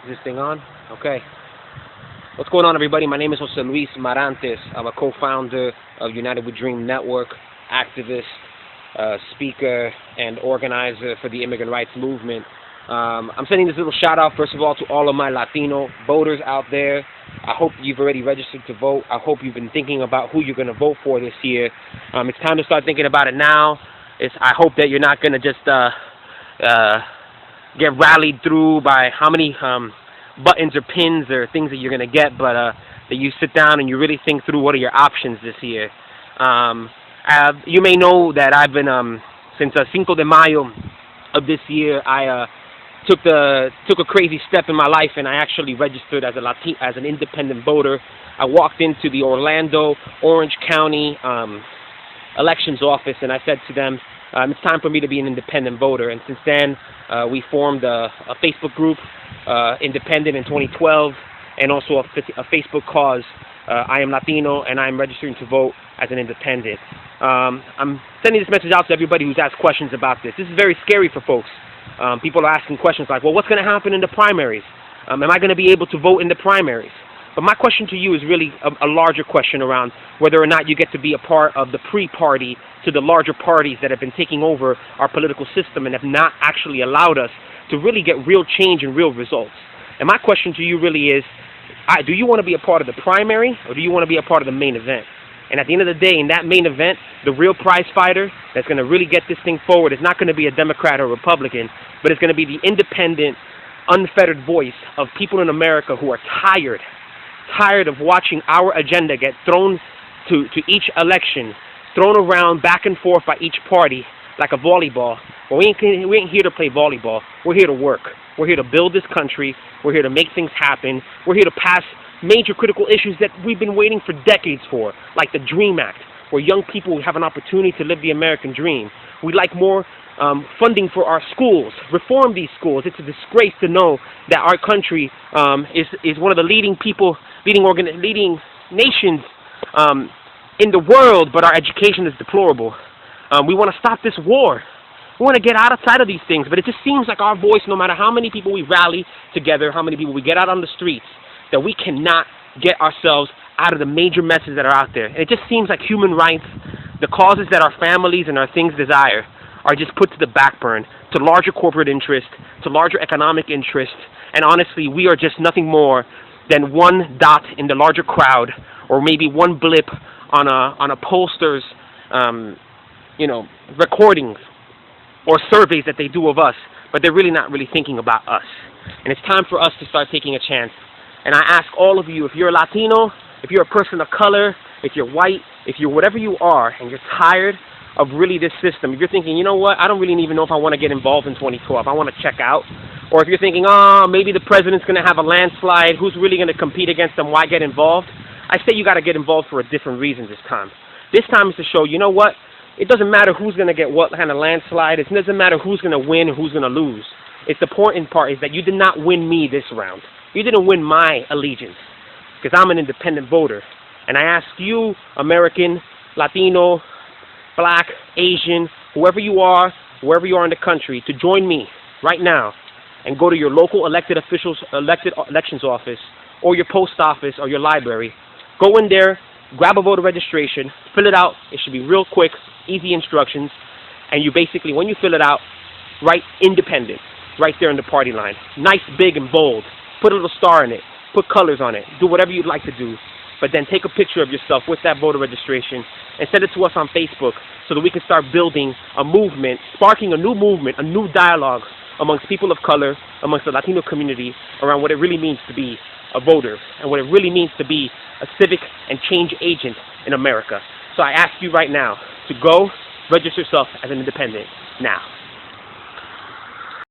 Is this thing on? Okay. What's going on, everybody? My name is Jose Luis Marantes. I'm a co-founder of United We Dream Network, activist, speaker, and organizer for the immigrant rights movement. I'm sending this little shout out, first of all, to all of my Latino voters out there. I hope you've already registered to vote. I hope you've been thinking about who you're going to vote for this year. It's time to start thinking about it now. I hope that you're not going to just get rallied through by how many buttons or pins or things that you're going to get, but that you sit down and you really think through what are your options this year. You may know that I've been, since Cinco de Mayo of this year, I took a crazy step in my life, and I actually registered as an independent voter. I walked into the Orlando, Orange County elections office, and I said to them, it's time for me to be an independent voter. And since then, we formed a Facebook group, Independent, in 2012, and also a Facebook cause, I Am Latino, and I'm registering to vote as an independent. I'm sending this message out to everybody who's asked questions about this. This is very scary for folks. People are asking questions like, well, what's going to happen in the primaries? Am I going to be able to vote in the primaries? But my question to you is really a larger question around whether or not you get to be a part of the pre-party to the larger parties that have been taking over our political system and have not actually allowed us to really get real change and real results. And my question to you really is, do you want to be a part of the primary, or do you want to be a part of the main event? And at the end of the day, in that main event, the real prize fighter that's going to really get this thing forward is not going to be a Democrat or Republican, but it's going to be the independent, unfettered voice of people in America who are tired of watching our agenda get thrown to each election, thrown around back and forth by each party like a volleyball. Well, we ain't here to play volleyball. We're here to work. We're here to build this country. We're here to make things happen. We're here to pass major critical issues that we've been waiting for decades for, like the DREAM Act, where young people have an opportunity to live the American dream. We'd like more funding for our schools, reform these schools. It's a disgrace to know that our country is one of the leading nations in the world, but our education is deplorable. We want to stop this war. We want to get outside of these things, but it just seems like our voice, no matter how many people we rally together, how many people we get out on the streets, that we cannot get ourselves out of the major messes that are out there. And it just seems like human rights, the causes that our families and our things desire, are just put to the back burn, to larger corporate interest, to larger economic interest, and honestly, we are just nothing more than one dot in the larger crowd, or maybe one blip on a pollster's, recordings or surveys that they do of us, but they're really not really thinking about us. And it's time for us to start taking a chance. And I ask all of you, if you're Latino, if you're a person of color, if you're white, if you're whatever you are, and you're tired of really this system, if you're thinking, you know what, I don't really even know if I want to get involved in 2012, I want to check out, or if you're thinking, maybe the president's going to have a landslide, who's really going to compete against them, why get involved? I say you got to get involved for a different reason this time. This time is to show, you know what, it doesn't matter who's going to get what kind of landslide, it doesn't matter who's going to win or who's going to lose. It's the important part is that you did not win me this round. You didn't win my allegiance, because I'm an independent voter. And I ask you, American, Latino, Black, Asian, whoever you are in the country, to join me right now and go to your local elected elections office, or your post office, or your library. Go in there, grab a voter registration, fill it out. It should be real quick, easy instructions. And you basically, when you fill it out, write independent right there in the party line. Nice, big, and bold. Put a little star in it. Put colors on it. Do whatever you'd like to do. But then take a picture of yourself with that voter registration and send it to us on Facebook so that we can start building a movement, sparking a new movement, a new dialogue amongst people of color, amongst the Latino community, around what it really means to be a voter and what it really means to be a civic and change agent in America. So I ask you right now to go register yourself as an independent now.